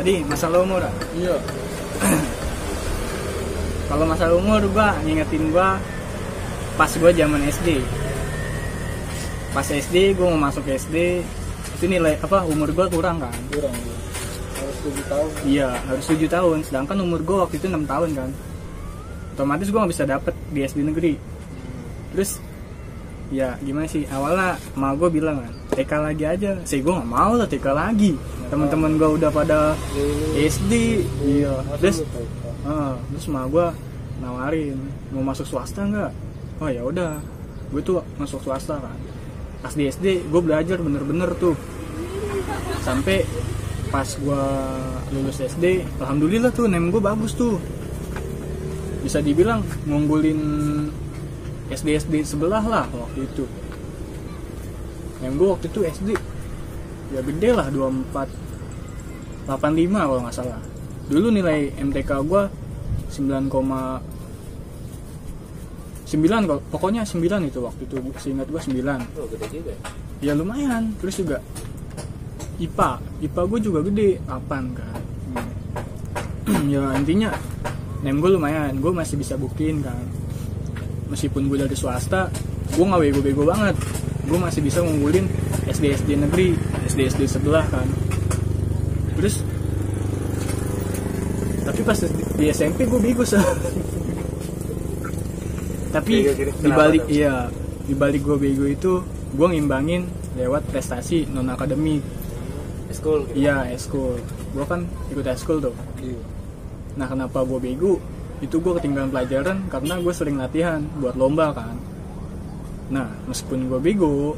tadi masalah umur. Iya. Kalau masalah umur gua ngingetin gua pas gua zaman SD. Pas SD gua mau masuk SD, itu nilai umur gua kurang kan? Kurang. Harus 7 tahun. Iya, harus 7 tahun. Sedangkan umur gua waktu itu 6 tahun kan. Otomatis gua nggak bisa dapet di SD negeri. Terus ya gimana sih, awalnya emak gua bilang kan, TK lagi aja. Gue nggak mau lah TK lagi. Teman-teman gua udah pada SD. Iya. Terus emak gua nawarin mau masuk swasta nggak? Oh ya udah, gue tuh masuk swasta kan. Pas di SD gue belajar bener-bener tuh sampai pas gue lulus SD, alhamdulillah tuh nem gue bagus tuh, bisa dibilang ngunggulin SD sebelah lah waktu itu. Nem gue waktu itu SD ya gede lah, 2485 kalau nggak salah. Dulu nilai MTK gue 9,9 kalau pokoknya 9 itu waktu itu, seingat gue 9. Oh, gede juga. Ya lumayan. Terus juga IPA gue juga gede 8 kan. Ya intinya nem gue lumayan, gue masih bisa buktiin kan. Meskipun gue dari swasta, gue nggak bego-bego banget, gue masih bisa ngunggulin SD negeri, SD sebelah kan. Terus tapi pas di SMP gue bego sih. Tapi dibalik gue bego itu, gue ngimbangin lewat prestasi non akademik. Eskul gitu. Iya, eskul. Gue kan ikut eskul tuh. Iya. Nah, kenapa gue bego? Itu gue ketinggalan pelajaran karena gue sering latihan buat lomba kan. Nah, meskipun gue bego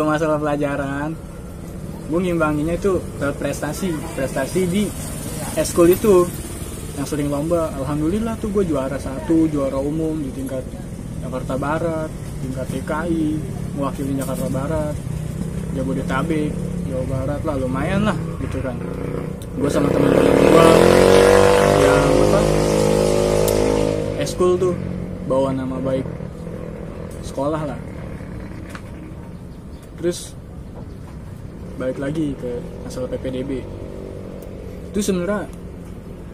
masalah pelajaran, gue ngimbanginnya itu lewat prestasi di eskul itu yang sering lomba. Alhamdulillah tuh gue juara 1, juara umum di tingkat Jakarta Barat, tingkat DKI, mewakili Jakarta Barat, Jabodetabek, Jawa Barat lah, lumayan lah gitu kan. Gue sama teman-teman gue yang eskul tuh bawa nama baik sekolah lah. Terus balik lagi ke masalah PPDB. Itu sebenarnya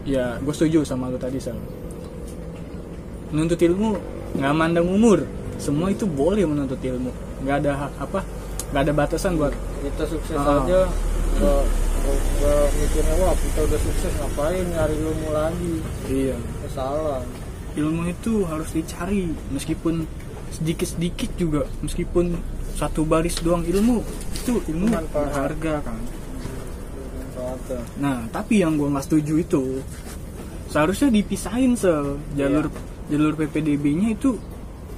ya gue setuju sama lo tadi, Sal. Menuntut ilmu nggak mandang umur, semua itu boleh menuntut ilmu, nggak ada nggak ada batasan buat kita sukses aja. Nggak mikirnya wah kita udah sukses ngapain nyari ilmu lagi. Iya, salah. Ilmu itu harus dicari, meskipun sedikit juga, meskipun satu baris doang ilmu, itu ilmu berharga kan. Nah, tapi yang gue nggak setuju itu seharusnya dipisahin jalur PPDB-nya itu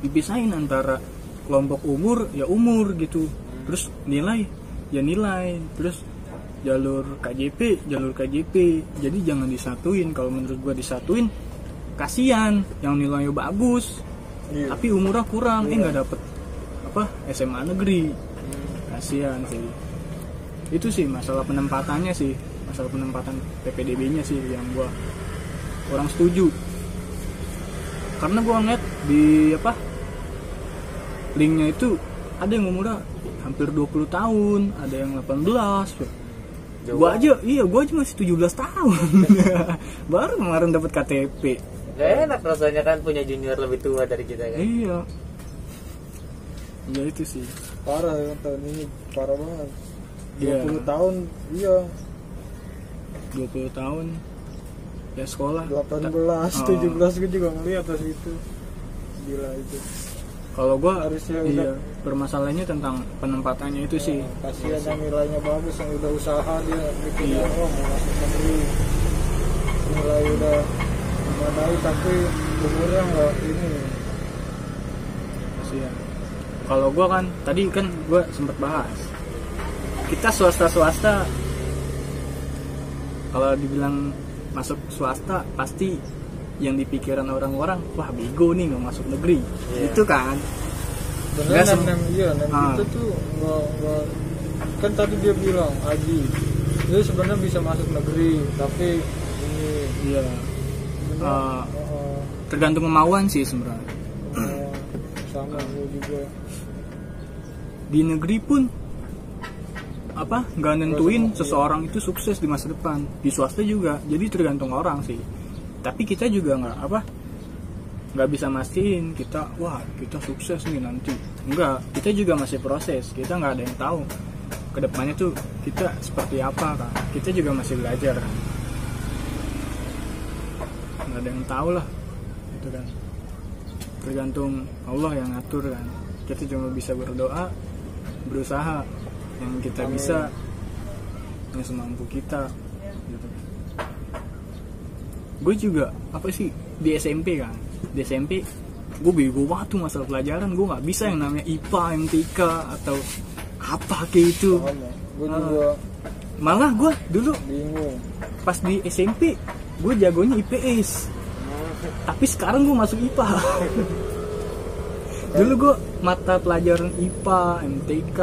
dipisahin antara kelompok umur ya umur gitu, terus nilai ya nilai, terus jalur KJP. Jadi jangan disatuin. Kalau menurut gue disatuin kasihan yang nilainya bagus tapi umurnya kurang, nggak dapet SMA negeri, kasihan sih. Itu sih masalah penempatannya sih, masalah penempatan PPDB-nya sih yang gua kurang setuju. Karena gua ngeliat di linknya itu ada yang umurnya hampir 20 tahun, ada yang 18. Gua aja masih 17 tahun. Baru kemarin dapat KTP. Gak enak rasanya kan punya junior lebih tua dari kita kan. Iya. Ya itu sih. Parah ya tahun ini, parah banget. 20 Iya. tahun, iya. 20 tahun ya sekolah. 18, 17 gue juga ngeliat pas itu. Gila itu. Kalau gua harusnya permasalahannya tentang penempatannya itu sih. Kasihan yang nilainya bagus, yang udah usaha dia bikin mau masuk negeri. Nilai udah memadai tapi umurnya nggak ini. Kasihan. Kalau gue kan tadi gue sempet bahas, kita swasta kalau dibilang masuk swasta pasti yang dipikiran orang-orang wah bego nih nggak masuk negeri, itu kan. Bener itu tuh nggak kan tadi dia bilang Aji dia sebenarnya bisa masuk negeri tapi ini tergantung kemauan sih sebenarnya. Sama gue juga. Di negeri pun nggak nentuin seseorang itu sukses di masa depan. Di swasta juga, jadi tergantung orang sih. Tapi kita juga nggak bisa mastiin kita sukses nih nanti. Enggak, kita juga masih proses. Kita nggak ada yang tahu kedepannya tuh kita seperti apa kan. Kita juga masih belajar kan. Nggak ada yang tahu lah, itu kan. Tergantung Allah yang ngatur kan. Kita cuma bisa berdoa, berusaha yang kita bisa, yang semampu kita gitu. Gue juga di SMP kan, di SMP gue bego banget tuh masalah pelajaran. Gue nggak bisa yang namanya IPA, MTK atau apa kayak itu. Gue juga malah gue dulu bingung. Pas di SMP gue jagonya IPS, tapi sekarang gue masuk IPA. Dulu gue mata pelajaran IPA, MTK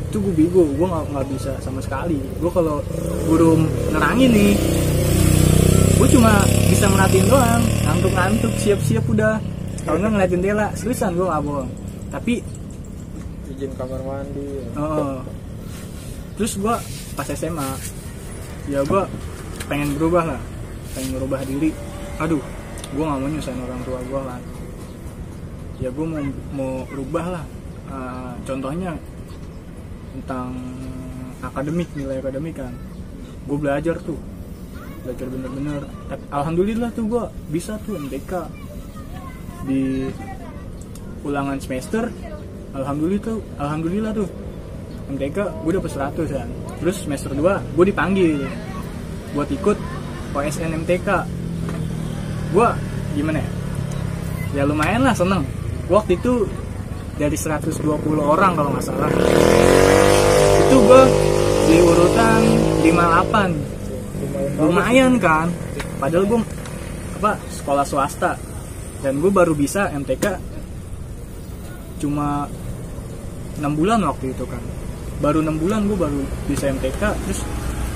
itu gue bego, gue nggak bisa sama sekali. Gue kalau guru nerangin nih, gue cuma bisa merhatiin doang, ngantuk siap-siap udah. Kalau nggak ngeliatin tela, seriusan gue nggak bohong. Tapi izin kamar mandi. Terus gue pas SMA, ya gue pengen berubah diri. Aduh, gue nggak mau nyusahin orang tua gue kan. Ya gue mau rubah lah. Contohnya tentang nilai akademik kan. Gue belajar bener-bener. Alhamdulillah tuh gue bisa tuh MTK di ulangan semester. Alhamdulillah tuh MTK gue dapet 100 kan. Terus semester 2 gue dipanggil buat ikut OSN MTK. Gue gimana ya lumayan lah, seneng. Waktu itu dari 120 orang kalau nggak salah, itu gue di urutan 58. Lumayan kan, padahal gue sekolah swasta dan gue baru bisa MTK cuma 6 bulan waktu itu kan. Baru 6 bulan gue baru bisa MTK, terus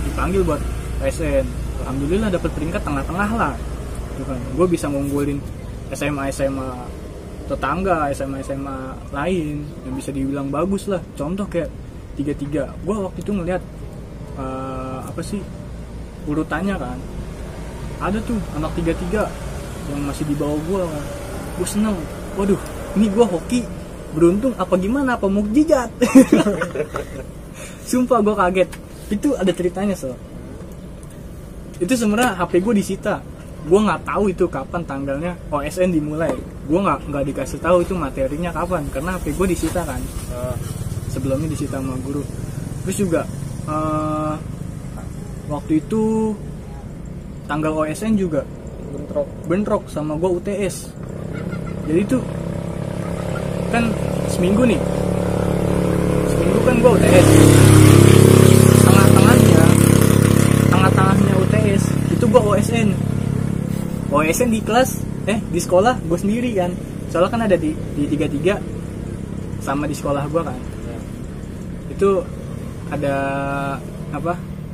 dipanggil buat SN. Alhamdulillah dapat peringkat tengah-tengah lah gitu kan. Gue bisa ngunggulin SMA tetangga, SMA lain yang bisa dibilang bagus lah. Contoh kayak 33. Gue waktu itu ngeliat urutannya kan, ada tuh anak 33 yang masih di bawah gue kan. Gue seneng, waduh ini gue hoki beruntung apa gimana, apa mukjizat. Sumpah gue kaget. Itu ada ceritanya itu sebenarnya HP gue disita. Gue nggak tahu itu kapan tanggalnya OSN dimulai. Gue nggak dikasih tahu itu materinya kapan, karena HP gue disita kan. Sebelumnya disita sama guru. Terus juga waktu itu tanggal OSN juga bentrok sama gue UTS. Jadi itu kan seminggu kan gue UTS. Tengah-tengahnya UTS itu gue OSN di kelas di sekolah gue sendiri kan. Soalnya kan ada di 33 sama di sekolah gue kan. Itu ada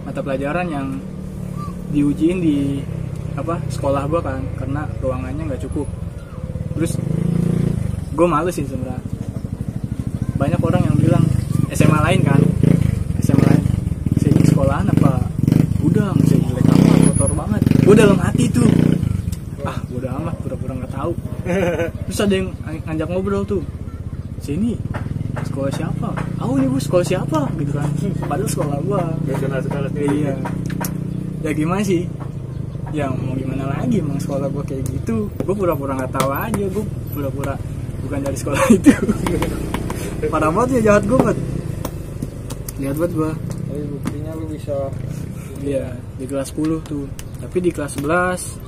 mata pelajaran yang diujiin di sekolah gue kan, karena ruangannya nggak cukup. Terus gue males sih sebenarnya. Banyak orang yang bilang SMA lain sini sekolahan apa udah masih jelek amat, kotor banget. Gue dalam hati tuh udah amat, pura-pura nggak tahu. Terus ada yang ngajak ngobrol tuh, sini sekolah siapa? Nih gue sekolah siapa gitu kan. Padahal sekolah gue. Iya. Ya gimana sih? Ya mau gimana lagi, emang sekolah gue kayak gitu. Gue pura-pura nggak tahu aja. Gue pura-pura bukan dari sekolah itu. Parah banget ya, jahat gue banget. Lihat banget gue. Buktinya lu bisa. Iya, di kelas 10 tuh. Tapi di kelas 11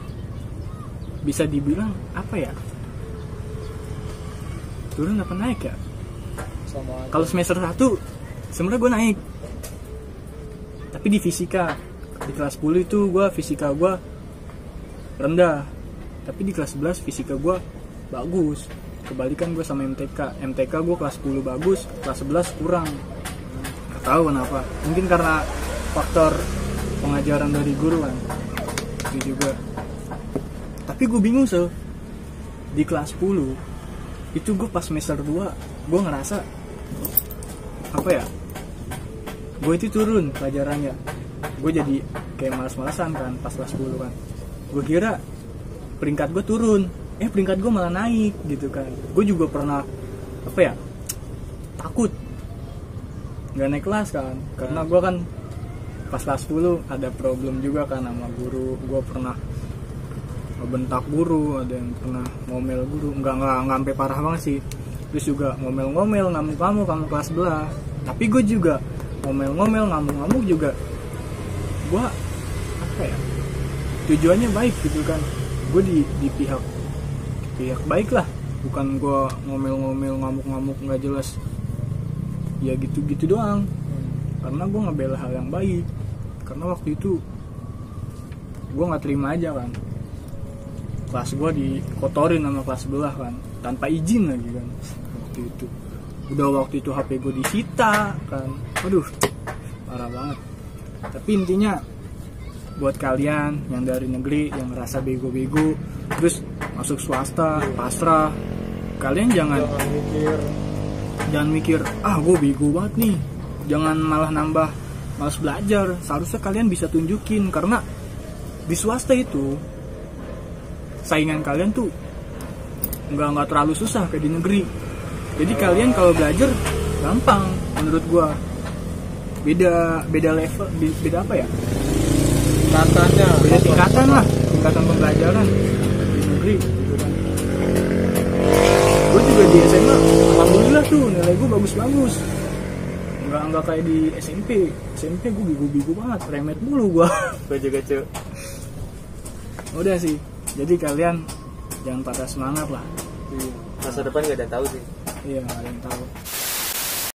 bisa dibilang turun apa naik ya? Kalau semester 1 sebenarnya gue naik, tapi di fisika di kelas 10 itu fisika gue rendah, tapi di kelas 11 fisika gue bagus. Kebalikan gue sama MTK gue kelas 10 bagus, kelas 11 kurang. Gak tahu kenapa, mungkin karena faktor pengajaran dari guru kan itu juga. Tapi gue bingung di kelas 10 itu gue pas semester 2 gue ngerasa gue itu turun pelajarannya. Gue jadi kayak malas-malasan kan pas kelas 10 kan. Gue kira peringkat gue turun, peringkat gue malah naik gitu kan. Gue juga pernah takut nggak naik kelas kan, karena gue kan pas kelas 10 ada problem juga kan sama guru. Gue pernah ngebentak guru, ada yang pernah ngomel guru, nggak sampai parah banget sih. Terus juga ngomel-ngomel, ngamuk-ngamuk kamu kelas sebelah. Tapi gue juga ngomel-ngomel, ngamuk-ngamuk juga. Gue tujuannya baik gitu kan. Gue di pihak baik lah, bukan gue ngomel-ngomel, ngamuk-ngamuk nggak jelas. Ya gitu-gitu doang. Karena gue ngebela hal yang baik. Karena waktu itu gue nggak terima aja kan, kelas gue dikotorin sama kelas sebelah kan, tanpa izin lagi kan. Waktu itu HP gue disita kan. Aduh, parah banget. Tapi intinya buat kalian yang dari negeri yang ngerasa bego-bego terus masuk swasta pasrah, kalian jangan mikir gue bego banget nih. Jangan malah nambah malas belajar. Seharusnya kalian bisa tunjukin, karena di swasta itu saingan kalian tuh nggak terlalu susah kayak di negeri. Jadi kalian kalau belajar gampang menurut gua. Beda level, beda apa ya? Tingkatannya. Beda tingkatan lah, tingkatan pembelajaran di negeri gitu kan. Gue juga di SMA, alhamdulillah tuh nilai gue bagus-bagus. Nggak kayak di SMP gue bigu banget, remet mulu gue. Gace-gace. Udah sih, jadi kalian jangan patah semangat lah. Masa depan gak ada yang tahu sih. Iya, gak ada yang tahu.